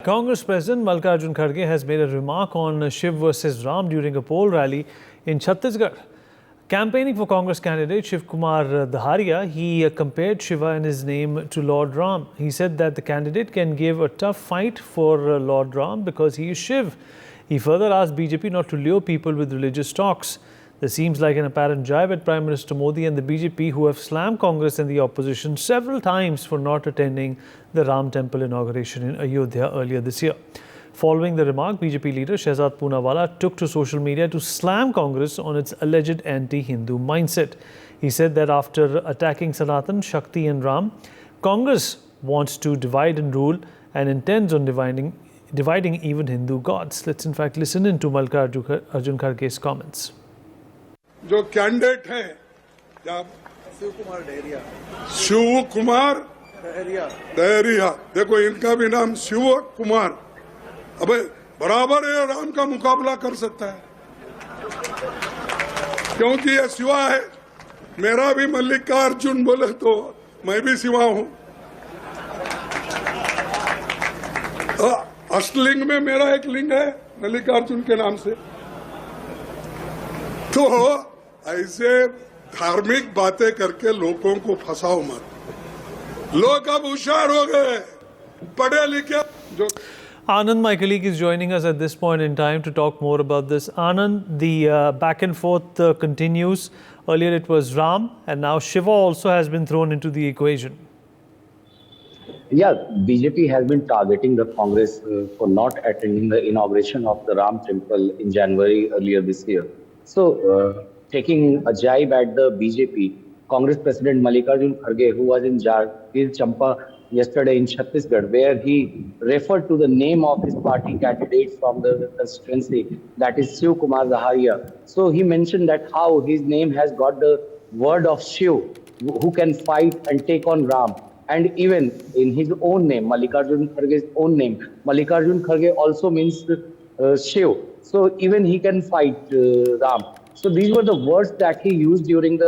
Congress President Mallikarjun Kharge has made a remark on Shiv versus Ram during a poll rally in Chhattisgarh. Campaigning for Congress candidate Shiv Kumar Daharia, he compared Shiva and his name to Lord Ram. He said that the candidate can give a tough fight for Lord Ram because he is Shiv. He further asked BJP not to lure people with religious talks. There seems like an apparent jibe at Prime Minister Modi and the BJP, who have slammed Congress and the opposition several times for not attending the Ram Temple inauguration in Ayodhya earlier this year. Following the remark, BJP leader Shehzad Poonawalla took to social media to slam Congress on its alleged anti-Hindu mindset. He said that after attacking Sanatan, Shakti and Ram, Congress wants to divide and rule and intends on dividing even Hindu gods. Let's in fact listen in to Mallikarjun Kharge's comments. जो candidate हैं शिव कुमार दहरिया, देखो इनका भी नाम शिव कुमार, अबे बराबर है, राम का मुकाबला कर सकता है क्योंकि ये शिवा है। मेरा भी मल्लिकार्जुन बोले तो मैं भी शिवा हूं। अष्टलिंग में मेरा एक लिंग है मल्लिकार्जुन के नाम से। तो ऐसे धार्मिक बातें करके लोगों को फंसाओ मत। लोग अब होशियार हो गए, पढ़े लिखे जो। Anand, my colleague, is joining us at this point in time to talk more about this. Anand, the back and forth continues. Earlier it was Ram, and now Shiva also has been thrown into the equation. Yeah, BJP has been targeting the Congress for not attending the inauguration of the Ram Temple in January earlier this year. So, taking a jibe at the BJP, Congress President Mallikarjun Kharge, who was in Jagir Champa yesterday in Chhattisgarh, where he referred to the name of his party candidate from the constituency, that is Shiv Kumar Daharia. So he mentioned that how his name has got the word of Shiv, who can fight and take on Ram. And even in his own name, Mallikarjun Kharge's own name, Mallikarjun Kharge also means Shiv. So even he can fight Ram. So these were the words that he used during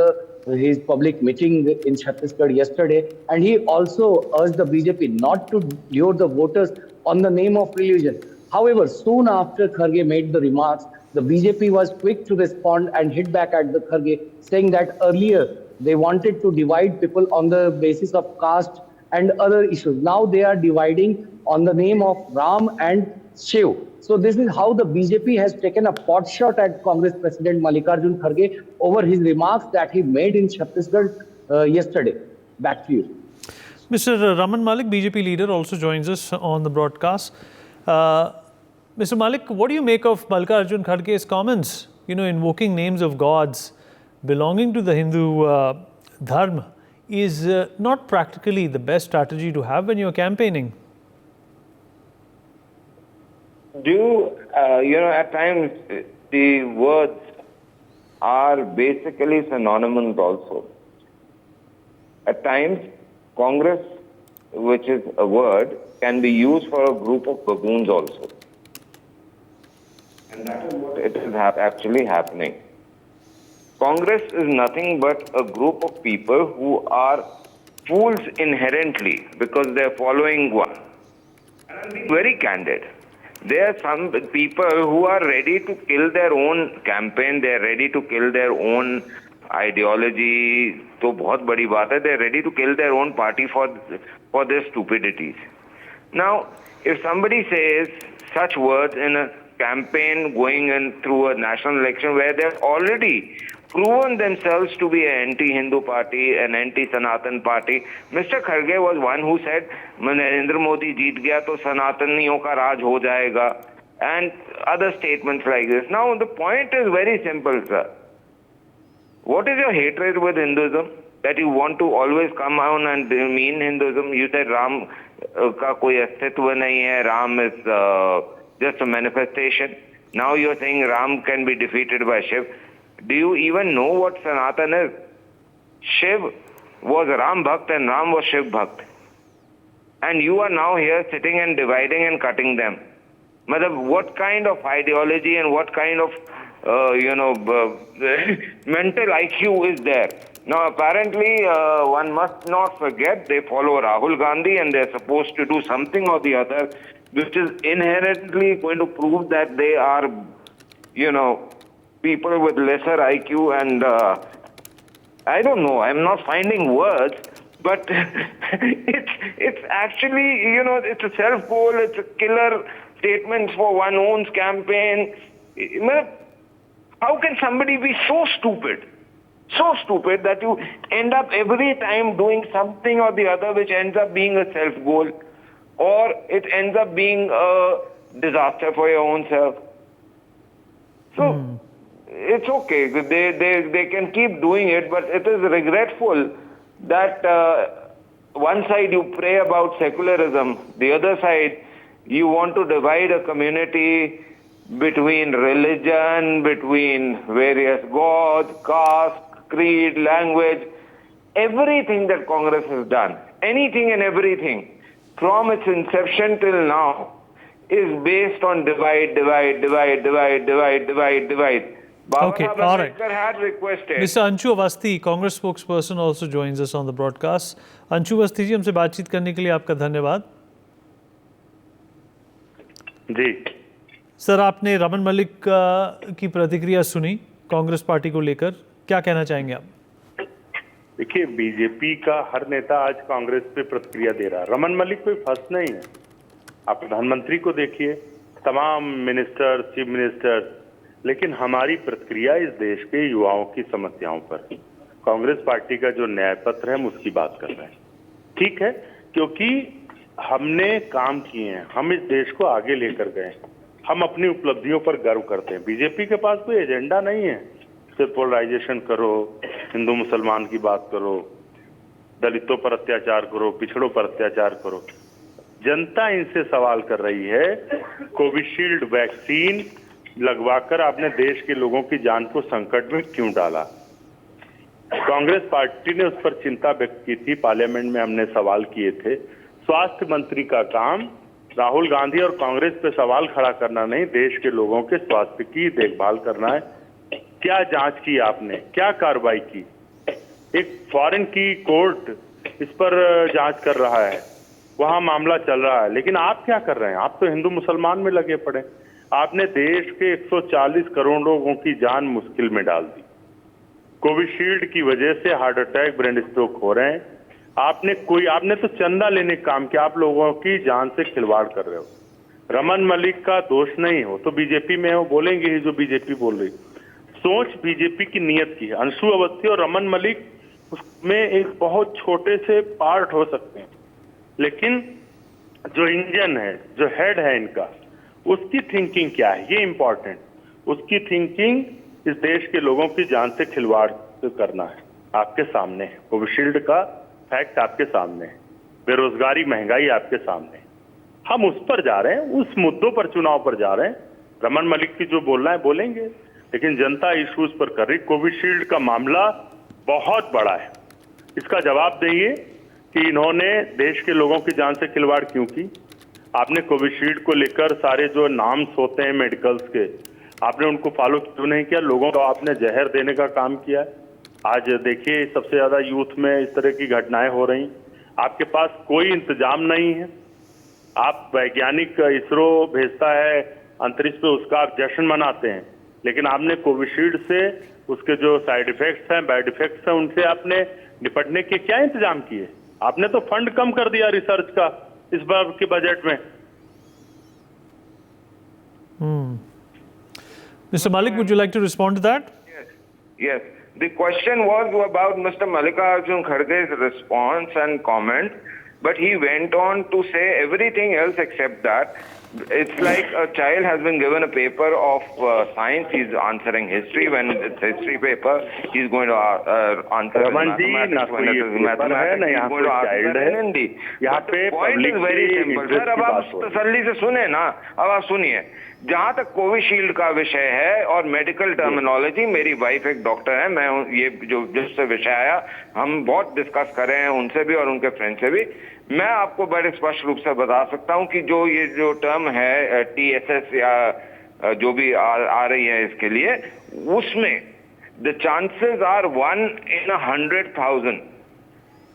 his public meeting in Chhattisgarh yesterday. And he also urged the BJP not to lure the voters on the name of religion. However, soon after Kharge made the remarks, the BJP was quick to respond and hit back at the Kharge, saying that earlier they wanted to divide people on the basis of caste and other issues. Now they are dividing on the name of Ram and Shiv. So this is how the BJP has taken a pot shot at Congress President Mallikarjun Kharge over his remarks that he made in Chhattisgarh yesterday. Back to you. Mr. Raman Malik, BJP leader, also joins us on the broadcast. Mr. Malik, what do you make of Mallikarjun Kharge's comments? You know, invoking names of gods belonging to the Hindu dharma is not practically the best strategy to have when you're campaigning. At times the words are basically synonymous also. At times, Congress, which is a word, can be used for a group of baboons also. And that is what it is actually happening. Congress is nothing but a group of people who are fools inherently because they are following one. And I'll be very candid. There are some people who are ready to kill their own campaign, they are ready to kill their own ideology. तो बहुत बड़ी बात है. They are ready to kill their own party for their stupidities. Now, if somebody says such words in a campaign going in through a national election where they have already proven themselves to be an anti-Hindu party, an anti-Sanatan party. Mr. Kharge was one who said, Narendra Modi jeet gaya to Sanataniyon ka raj ho jayega, and other statements like this. Now, the point is very simple, sir. What is your hatred with Hinduism? That you want to always come on and mean Hinduism? You said Ram ka koi astitva nahi hai, Ram is just a manifestation. Now you're saying Ram can be defeated by Shiv. Do you even know what Sanatan is? Shiv was Ram Bhakt and Ram was Shiv Bhakt. And you are now here sitting and dividing and cutting them. What kind of ideology and what kind of, mental IQ is there? Now, apparently, one must not forget they follow Rahul Gandhi and they're supposed to do something or the other which is inherently going to prove that they are, people with lesser IQ and I don't know. I'm not finding words, but it's actually, it's a self-goal. It's a killer statement for one own's campaign. How can somebody be so stupid? So stupid that you end up every time doing something or the other which ends up being a self-goal, or it ends up being a disaster for your own self. So it's okay. They can keep doing it, but it is regretful that one side you pray about secularism, the other side you want to divide a community between religion, between various gods, caste, creed, language, everything that Congress has done, anything and everything from its inception till now is based on divide. Okay, all right. Had requested. Mr. Anshu Awasthi, Congress spokesperson, also joins us on the broadcast. Anshu Awasthi जी, हमसे बातचीत करने के लिए आपका धन्यवाद. जी sir, आपने रमन मलिक की प्रतिक्रिया सुनी कांग्रेस पार्टी को लेकर, क्या कहना चाहेंगे आप? देखिए, बीजेपी का हर नेता आज कांग्रेस पे प्रतिक्रिया दे रहा है. रमन मलिक कोई फर्स्ट नहीं है. आप प्रधानमंत्री को देखिए, तमाम मिनिस्टर, चीफ मिनिस्टर, लेकिन हमारी प्रतिक्रिया इस देश के युवाओं की समस्याओं पर. कांग्रेस पार्टी का जो न्याय पत्र है हम उसकी बात कर रहे हैं. ठीक है, क्योंकि हमने काम किए हैं, हम इस देश को आगे लेकर गए, हम अपनी उपलब्धियों पर गर्व करते हैं. बीजेपी के पास कोई एजेंडा नहीं है. सिर्फ पोलराइजेशन करो, हिंदू मुसलमान की बात करो, दलितों पर अत्याचार करो, पिछड़ों पर अत्याचार करो. जनता इनसे सवाल कर रही है, कोविशील्ड वैक्सीन लगवाकर आपने देश के लोगों की जान को संकट में क्यों डाला? कांग्रेस पार्टी ने उस पर चिंता व्यक्त की थी. पार्लियामेंट में हमने सवाल किए थे. स्वास्थ्य मंत्री का काम राहुल गांधी और कांग्रेस पे सवाल खड़ा करना नहीं, देश के लोगों के स्वास्थ्य की देखभाल करना है. क्या जांच की आपने, क्या कार्रवाई की? एक फॉरेन की कोर्ट इस पर जांच कर रहा है, वहां मामला चल रहा है, लेकिन आप क्या कर रहे हैं? आप तो हिंदू मुसलमान में लगे पड़े. आपने देश के 140 करोड़ लोगों की जान मुश्किल में डाल दी. कोविशील्ड की वजह से हार्ट अटैक, ब्रेन स्ट्रोक हो रहे हैं. आपने तो चंदा लेने का काम किया. आप लोगों की जान से खिलवाड़ कर रहे हो. रमन मलिक का दोष नहीं हो तो बीजेपी में हो, बोलेंगे ही जो बीजेपी बोल रही. सोच बीजेपी की नीयत की है. अंशु अवस्थी और रमन मलिक उसमें एक बहुत छोटे से पार्ट हो सकते हैं, लेकिन जो इंजन है, जो हेड है इनका, उसकी थिंकिंग क्या है, ये इंपॉर्टेंट. उसकी थिंकिंग इस देश के लोगों की जान से खिलवाड़ करना है. आपके सामने है, कोविशील्ड का फैक्ट आपके सामने है, बेरोजगारी, महंगाई आपके सामने है. हम उस पर जा रहे हैं, उस मुद्दों पर, चुनाव पर जा रहे हैं. रमन मलिक की जो बोलना है बोलेंगे, लेकिन जनता इश्यूज पर कर रही. कोविशील्ड का मामला बहुत बड़ा है. इसका जवाब देइए कि इन्होंने देश के लोगों की जान से खिलवाड़ क्यों की. आपने कोविशील्ड को लेकर सारे जो नाम्स होते हैं मेडिकल्स के, आपने उनको फॉलो क्यों नहीं किया? लोगों को आपने जहर देने का काम किया. आज देखिए, सबसे ज्यादा यूथ में इस तरह की घटनाएं हो रही. आपके पास कोई इंतजाम नहीं है. आप वैज्ञानिक इसरो भेजता है अंतरिक्ष पे, उसका आप जश्न मनाते हैं, लेकिन आपने कोविशील्ड से उसके जो साइड इफेक्ट्स हैं, बैड इफेक्ट्स हैं, उनसे आपने निपटने के क्या इंतजाम किए? आपने तो फंड कम कर दिया रिसर्च का इस बार के बजट में. Mr. Malik, would you like to respond to that? Yes. The question was about Mr. Mallikarjun Kharge's response and comment, but he went on to say everything else except that. It's like a child has been given a paper of science. He's answering history. When it's history paper, he's going to answer mathematics. When it is mathematics, he's going to answer in Hindi. But the point is very simple. Sir, अब आप तसल्ली से सुने ना, अब आप सुनिए. जहाँ तक कोविशील्ड का विषय है और मेडिकल टर्मिनोलॉजी, मेरी वाइफ एक डॉक्टर है, मैं ये जो जिससे विषय आया हम बहुत डिस्कस कर रहे हैं उनसे भी और उनके फ्रेंड से भी. मैं आपको बड़े स्पष्ट रूप से बता सकता हूं कि ये जो टर्म है TSS या जो भी आ रही है इसके लिए, उसमें the chances are 1 in 100,000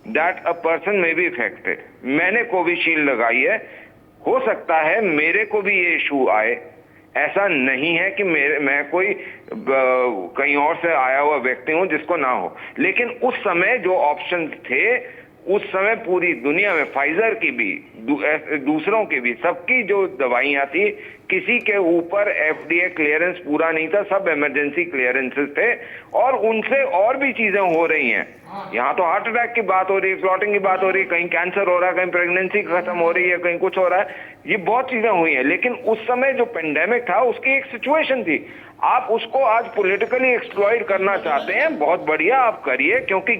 that a person may be affected. मैंने कोविशील्ड लगाई है, हो सकता है मेरे को भी ये इशू आए, ऐसा नहीं है कि मैं कोई कहीं और से आया हुआ व्यक्ति हूं जिसको ना हो, लेकिन उस समय जो ऑप्शन थे, उस समय पूरी दुनिया में फाइजर की भी दूसरों की भी सबकी जो दवाइयां थी, किसी के ऊपर FDA क्लियरेंस पूरा नहीं था, सब इमरजेंसी क्लियरेंसेस थे और उनसे और भी चीजें हो रही हैं। यहाँ तो हार्ट अटैक की बात हो रही है, क्लॉटिंग की बात हो रही है, कहीं कैंसर हो रहा है, कहीं प्रेगनेंसी खत्म हो रही है, कहीं कुछ हो रहा है, ये बहुत चीजें हुई हैं। लेकिन उस समय जो पेंडेमिक था उसकी एक सिचुएशन थी, आप उसको आज पॉलिटिकली एक्सप्लॉइट करना चाहते हैं, बहुत बढ़िया आप करिए, क्योंकि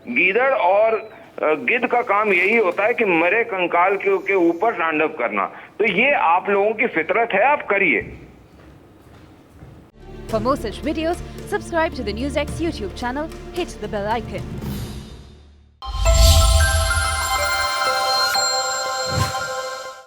गीदड़ और गिद्ध का काम यही होता है कि मरे कंकाल के ऊपर तांडव करना, तो ये आप लोगों की फितरत है, आप करिए। For more such videos, subscribe to the NewsX YouTube channel, hit the bell icon.